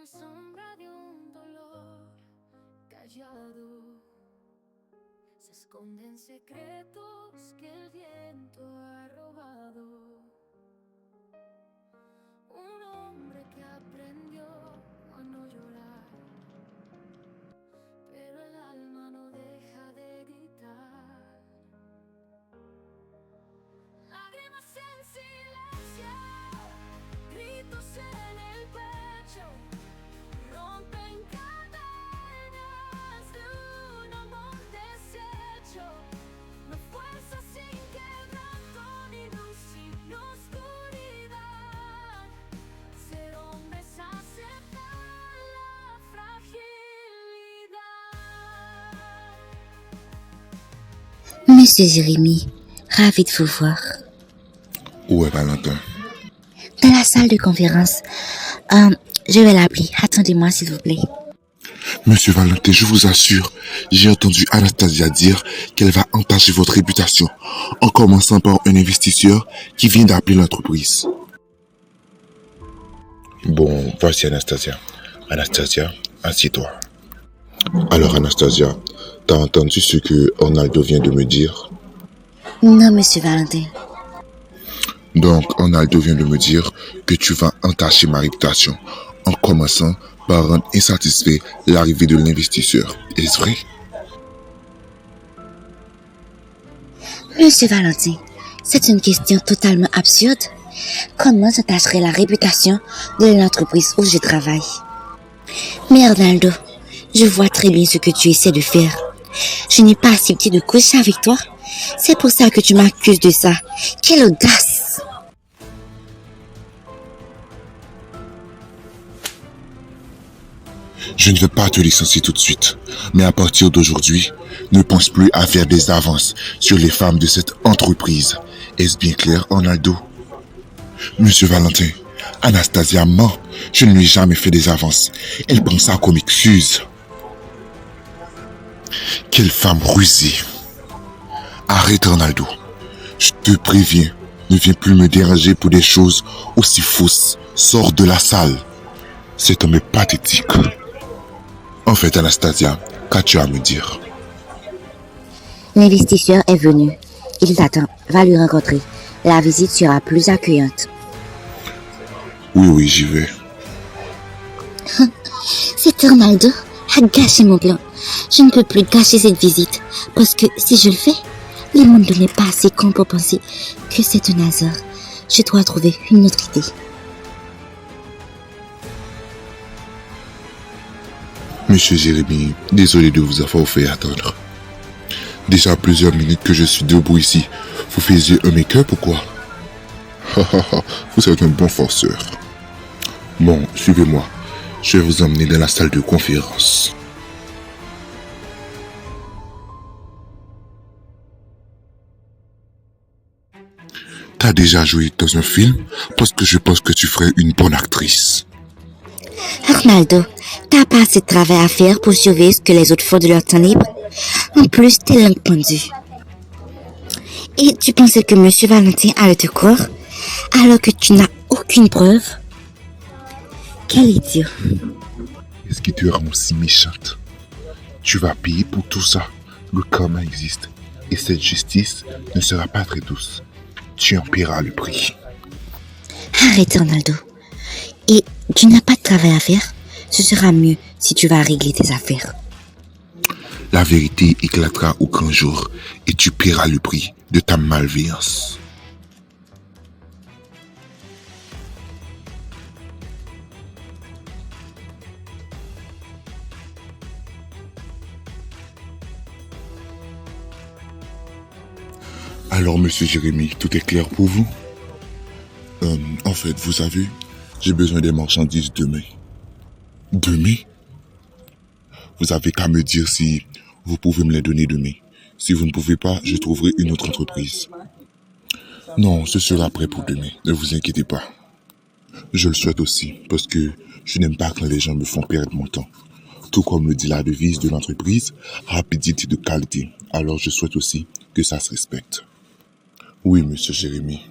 la sombra de un dolor callado se esconden secretos que el viento ha robado. Un hombre que aprendió a no llorar, pero el alma no deja de gritar. Lágrimas en silencio, gritos en el pecho, rompen cadenas de un amor deshecho. No fuerza sin quebranto, ni luz sin oscuridad. Ser hombre es aceptar la fragilidad. Monsieur Jérémy, ravi de vous voir. Où est Valentin? Dans la salle de conférence. Je vais l'appeler. Attendez-moi, s'il vous plaît. Monsieur Valentin, je vous assure, j'ai entendu Anastasia dire qu'elle va entacher votre réputation, en commençant par un investisseur qui vient d'appeler l'entreprise. Bon, voici Anastasia. Anastasia, assieds-toi. Alors Anastasia, t'as entendu ce que Arnaldo vient de me dire? Non, Monsieur Valentin. Donc, Arnaldo vient de me dire que tu vas entacher ma réputation, en commençant par rendre insatisfait l'arrivée de l'investisseur. Est-ce vrai? Monsieur Valentin, c'est une question totalement absurde. Comment s'attacherait la réputation de l'entreprise où je travaille? Mais Arnaldo, je vois très bien ce que tu essaies de faire. Je n'ai pas accepté de coucher avec toi. C'est pour ça que tu m'accuses de ça. Quelle audace! Je ne veux pas te licencier tout de suite, mais à partir d'aujourd'hui, ne pense plus à faire des avances sur les femmes de cette entreprise. Est-ce bien clair, Arnaldo? Monsieur Valentin, Anastasia ment. Je ne lui ai jamais fait des avances. Elle prend ça comme excuse. Quelle femme rusée. Arrête, Arnaldo. Je te préviens, ne viens plus me déranger pour des choses aussi fausses. Sors de la salle. Cet homme est pathétique. En fait, Anastasia, qu'as-tu à me dire? L'investisseur est venu. Il t'attend. Va lui rencontrer. La visite sera plus accueillante. Oui, j'y vais. Cet Arnaldo a gâché mon plan. Je ne peux plus gâcher cette visite. Parce que si je le fais, le monde n'est pas assez con pour penser que c'est un hasard. Je dois trouver une autre idée. Monsieur Jérémy, désolé de vous avoir fait attendre. Déjà plusieurs minutes que je suis debout ici. Vous faisiez un make-up ou quoi? Vous êtes un bon forceur. Bon, suivez-moi. Je vais vous emmener dans la salle de conférence. T'as déjà joué dans un film? Parce que je pense que tu ferais une bonne actrice. Arnaldo, t'as pas assez de travail à faire pour surveiller ce que les autres font de leur temps libre. En plus, t'es langue pendue. Et tu pensais que Monsieur Valentin allait te croire, alors que tu n'as aucune preuve? Quel idiot. Qu'est-ce qui te rend si méchante? Tu vas payer pour tout ça. Le karma existe. Et cette justice ne sera pas très douce. Tu en paieras le prix. Arrête, Arnaldo. Et tu n'as pas de travail à faire? Ce sera mieux si tu vas régler tes affaires. La vérité éclatera au grand jour et tu paieras le prix de ta malveillance. Alors, monsieur Jérémy, tout est clair pour vous? En fait, vous savez, j'ai besoin des marchandises demain. Demain? Vous avez qu'à me dire si vous pouvez me les donner demain. Si vous ne pouvez pas, je trouverai une autre entreprise. Non, ce sera prêt pour demain, ne vous inquiétez pas. Je le souhaite aussi, parce que je n'aime pas quand les gens me font perdre mon temps. Tout comme le dit la devise de l'entreprise, rapidité de qualité. Alors je souhaite aussi que ça se respecte. Oui, monsieur Jérémy.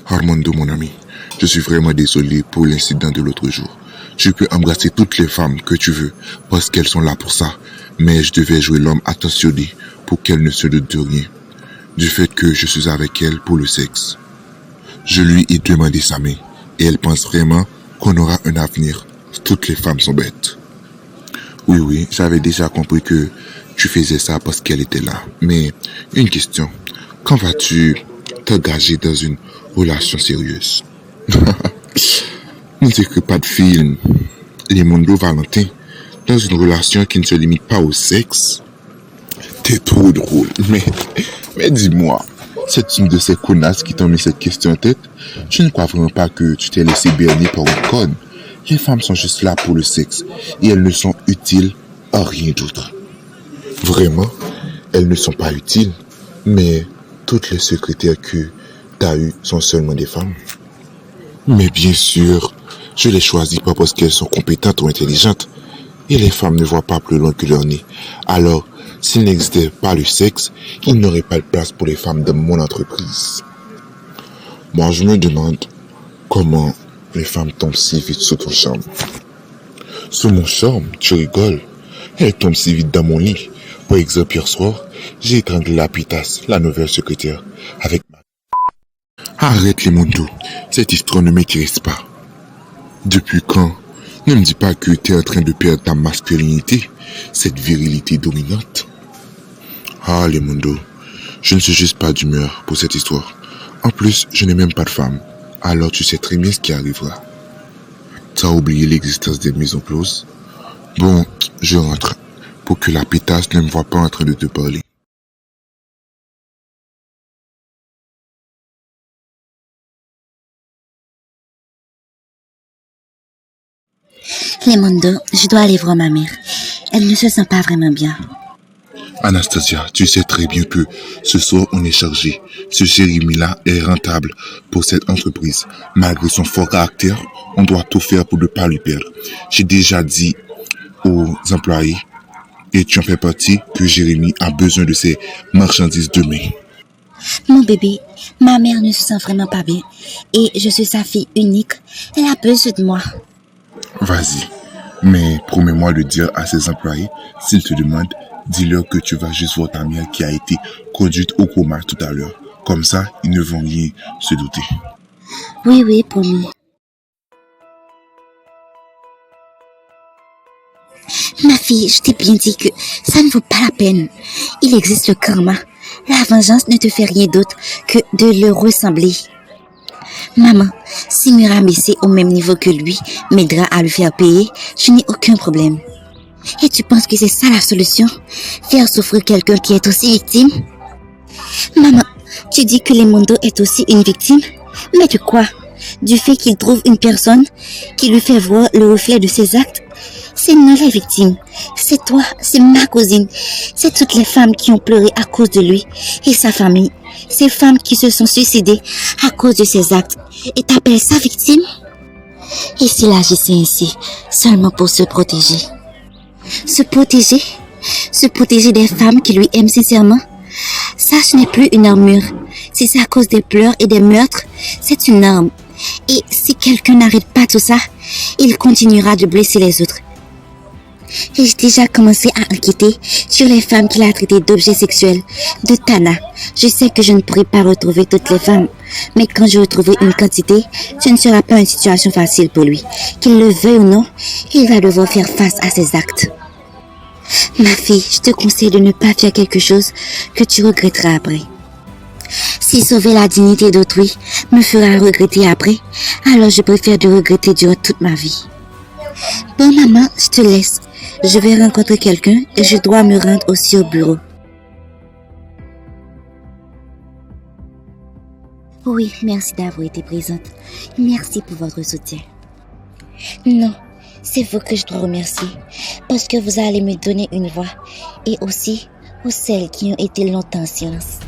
Armando, mon ami, je suis vraiment désolé pour l'incident de l'autre jour. Tu peux embrasser toutes les femmes que tu veux, parce qu'elles sont là pour ça. Mais je devais jouer l'homme attentionné pour qu'elle ne se doute de rien, du fait que je suis avec elle pour le sexe. Je lui ai demandé sa main, et elle pense vraiment qu'on aura un avenir. Toutes les femmes sont bêtes. Oui, j'avais déjà compris que tu faisais ça parce qu'elle était là. Mais, une question, quand vas-tu t'engager dans une relation sérieuse? Ne t'écris pas de film. Les Mondo Valentin, dans une relation qui ne se limite pas au sexe. T'es trop drôle. Mais dis-moi, c'est une de ces connasses qui t'ont mis cette question en tête? Je ne crois vraiment pas que tu t'es laissé berner par une conne. Les femmes sont juste là pour le sexe et elles ne sont utiles à rien d'autre. Vraiment, elles ne sont pas utiles, mais toutes les secrétaires que t'as eues sont seulement des femmes. Mais bien sûr, je les choisis pas parce qu'elles sont compétentes ou intelligentes. Et les femmes ne voient pas plus loin que leur nez. Alors, s'il n'existait pas le sexe, il n'y aurait pas de place pour les femmes dans mon entreprise. Moi, je me demande comment les femmes tombent si vite sous ton charme. Sous mon charme, tu rigoles. Elles tombent si vite dans mon lit. Par exemple, hier soir, j'ai étranglé la Pitas, la nouvelle secrétaire, avec ma... Arrête les mondos, cette histoire ne m'intéresse pas. Depuis quand? Ne me dis pas que tu es en train de perdre ta masculinité, cette virilité dominante. Ah, les mondos, je ne suis juste pas d'humeur pour cette histoire. En plus, je n'ai même pas de femme. Alors tu sais très bien ce qui arrivera. T'as oublié l'existence des maisons closes? Bon, je rentre, pour que la pétasse ne me voit pas en train de te parler. Les Mondo, je dois aller voir ma mère. Elle ne se sent pas vraiment bien. Anastasia, tu sais très bien que ce soir on est chargé. Ce Jérémy-là est rentable pour cette entreprise. Malgré son fort caractère, on doit tout faire pour ne pas lui perdre. J'ai déjà dit aux employés, et tu en fais partie, que Jérémy a besoin de ses marchandises demain. Mon bébé, ma mère ne se sent vraiment pas bien. Et je suis sa fille unique. Elle a besoin de moi. Vas-y, mais promets-moi de dire à ses employés, s'ils te demandent, dis-leur que tu vas juste voir ta mère qui a été conduite au coma tout à l'heure. Comme ça, ils ne vont rien se douter. Oui, promis. Ma fille, je t'ai bien dit que ça ne vaut pas la peine. Il existe le karma. La vengeance ne te fait rien d'autre que de le ressembler. Maman, si me rabaisser au même niveau que lui m'aidera à le faire payer, je n'ai aucun problème. Et tu penses que c'est ça la solution? Faire souffrir quelqu'un qui est aussi victime? Maman, tu dis que Lemondo est aussi une victime? Mais de quoi? Du fait qu'il trouve une personne qui lui fait voir le reflet de ses actes? C'est nous les victimes. C'est toi, c'est ma cousine. C'est toutes les femmes qui ont pleuré à cause de lui et sa famille. Ces femmes qui se sont suicidées à cause de ses actes. Et t'appelles ça victime? Et s'il agissait ainsi, seulement pour se protéger? Se protéger? Se protéger des femmes qui lui aiment sincèrement? Ça, ce n'est plus une armure. Si c'est à cause des pleurs et des meurtres, c'est une arme. Et si quelqu'un n'arrête pas tout ça, il continuera de blesser les autres. Et j'ai déjà commencé à enquêter sur les femmes qu'il a traitées d'objets sexuels, de Tana. Je sais que je ne pourrai pas retrouver toutes les femmes, mais quand je retrouverai une quantité, ce ne sera pas une situation facile pour lui. Qu'il le veuille ou non, il va devoir faire face à ses actes. Ma fille, je te conseille de ne pas faire quelque chose que tu regretteras après. Si sauver la dignité d'autrui me fera regretter après, alors je préfère de regretter durant toute ma vie. Bon maman, je te laisse. Je vais rencontrer quelqu'un et je dois me rendre aussi au bureau. Oui, merci d'avoir été présente. Merci pour votre soutien. Non, c'est vous que je dois remercier parce que vous allez me donner une voix et aussi aux celles qui ont été longtemps en silence.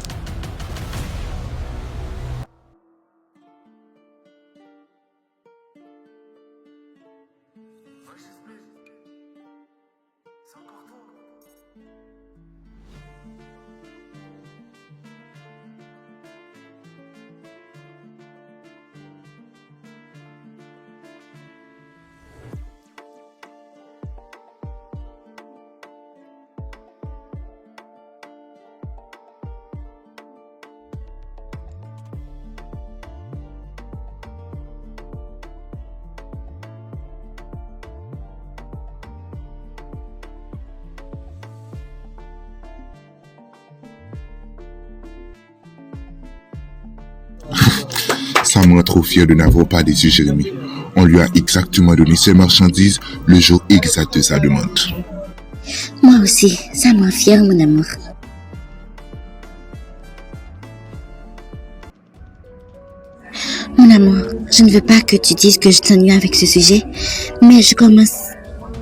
me rends trop fier de n'avoir pas déçu Jérémy. On lui a exactement donné ses marchandises le jour exact de sa demande. Moi aussi, ça me rend fière, mon amour. Mon amour, je ne veux pas que tu dises que je t'ennuie avec ce sujet, mais je commence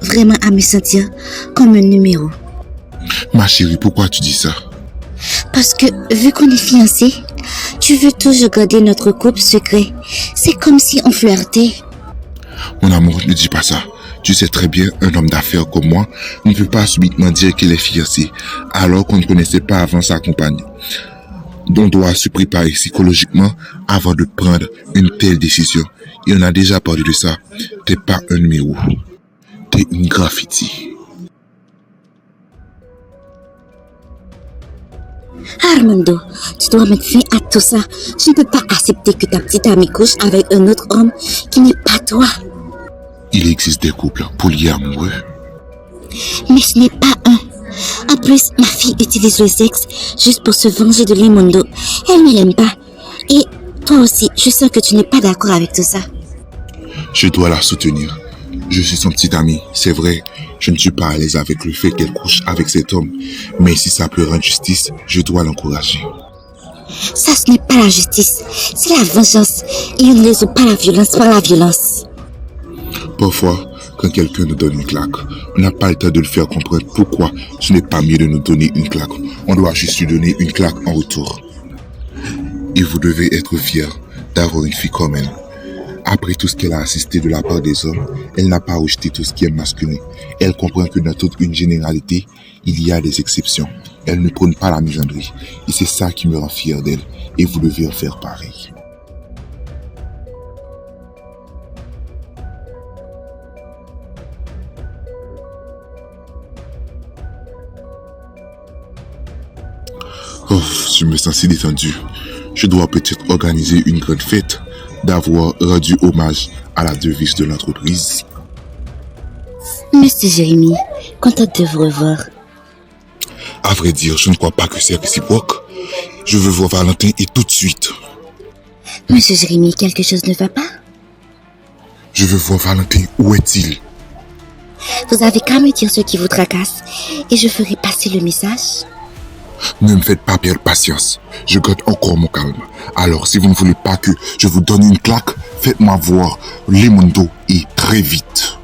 vraiment à me sentir comme un numéro. Ma chérie, pourquoi tu dis ça? Parce que, vu qu'on est fiancés, tu veux toujours garder notre couple secret. C'est comme si on flirtait. Mon amour, ne dis pas ça. Tu sais très bien, un homme d'affaires comme moi ne peut pas subitement dire qu'il est fiancé, alors qu'on ne connaissait pas avant sa compagne. On doit se préparer psychologiquement avant de prendre une telle décision. Et on a déjà parlé de ça. T'es pas un numéro. T'es une graffiti. Armando, tu dois mettre fin à tout ça. Je ne peux pas accepter que ta petite amie couche avec un autre homme qui n'est pas toi. Il existe des couples polyamoureux. Mais ce n'est pas un. En plus, ma fille utilise le sexe juste pour se venger de Raimundo. Elle ne l'aime pas. Et toi aussi, je sens que tu n'es pas d'accord avec tout ça. Je dois la soutenir. Je suis son petit ami, c'est vrai. Je ne suis pas à l'aise avec le fait qu'elle couche avec cet homme. Mais si ça peut rendre justice, je dois l'encourager. Ça, ce n'est pas la justice. C'est la vengeance. Et on ne résout pas la violence par la violence. Parfois, quand quelqu'un nous donne une claque, on n'a pas le temps de le faire comprendre pourquoi ce n'est pas mieux de nous donner une claque. On doit juste lui donner une claque en retour. Et vous devez être fiers d'avoir une fille comme elle. Après tout ce qu'elle a assisté de la part des hommes, elle n'a pas rejeté tout ce qui est masculin. Elle comprend que dans toute une généralité, il y a des exceptions. Elle ne prône pas la misandrie. Et c'est ça qui me rend fier d'elle. Et vous devez en faire pareil. Oh, je me sens si détendu. Je dois peut-être organiser une grande fête d'avoir rendu hommage à la devise de l'entreprise. Monsieur Jérémy, contente de vous revoir. À vrai dire, je ne crois pas que c'est réciproque. Je veux voir Valentin et tout de suite. Monsieur Jérémy, quelque chose ne va pas? Je veux voir Valentin. Où est-il? Vous avez qu'à me dire ce qui vous tracasse et je ferai passer le message. Ne me faites pas perdre patience. Je garde encore mon calme. Alors, si vous ne voulez pas que je vous donne une claque, faites-moi voir Raimundo et très vite.